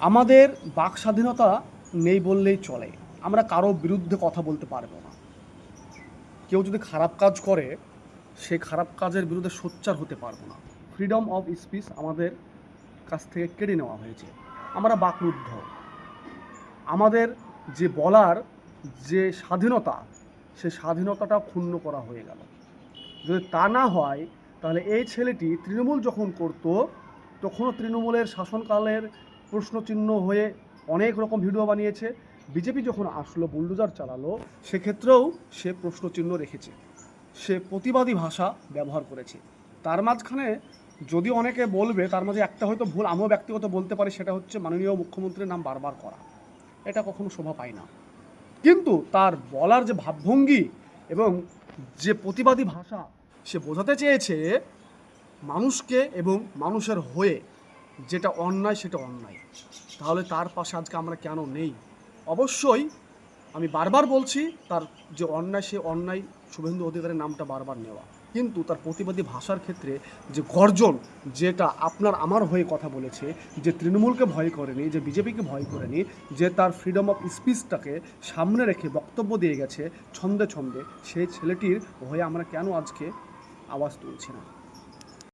আমাদের বাক স্বাধীনতা নেই বললেই চলে। আমরা কারো বিরুদ্ধে কথা বলতে পারবো না। কেউ যদি খারাপ কাজ করে, সেই খারাপ কাজের বিরুদ্ধে সোচ্চার হতে পারবো না। ফ্রিডম অফ স্পিচ আমাদের কাছ থেকে কেড়ে নেওয়া হয়েছে। আমরা বাকরুদ্ধ। আমাদের যে বলার যে স্বাধীনতা, সে স্বাধীনতাটা ক্ষুণ্ণ করা হয়ে গেল। যদি তা না হয়, তাহলে এই ছেলেটি তৃণমূল যখন করত, তখনও তৃণমূলের শাসনকালের প্রশ্নচিহ্ন হয়ে অনেক রকম ভিডিও বানিয়েছে। বিজেপি যখন আসলো, বুলডোজার চালালো, সেক্ষেত্রেও সে প্রশ্নচিহ্ন রেখেছে। সে প্রতিবাদী ভাষা ব্যবহার করেছে। তার মাঝখানে যদি অনেকে বলবে, তার মাঝে একটা হয়তো ভুল আমিও ব্যক্তিগত বলতে পারি, সেটা হচ্ছে মাননীয় মুখ্যমন্ত্রীর নাম বারবার করা। এটা কখনো শোভা পায় না। কিন্তু তার বলার যে ভাবভঙ্গি এবং যে প্রতিবাদী ভাষা সে বোঝাতে চেয়েছে মানুষকে এবং মানুষের হয়ে, যেটা অন্যায় সেটা অন্যায়, তাহলে তার পাশে আজকে আমরা কেন নেই? অবশ্যই আমি বারবার বলছি, তার যে অন্যায়, সে অন্যায় শুভেন্দু অধিকারের নামটা বারবার নেওয়া, কিন্তু তার প্রতিবাদী ভাষার ক্ষেত্রে যে গর্জন, যেটা আপনার আমার হয়ে কথা বলেছে, যে তৃণমূলকে ভয় করেনি, যে বিজেপিকে ভয় করেনি, যে তার ফ্রিডম অফ স্পিচটাকে সামনে রেখে বক্তব্য দিয়ে গেছে ছন্দে ছন্দে, সেই ছেলেটির হয়ে আমরা কেন আজকে আওয়াজ তুলছি না?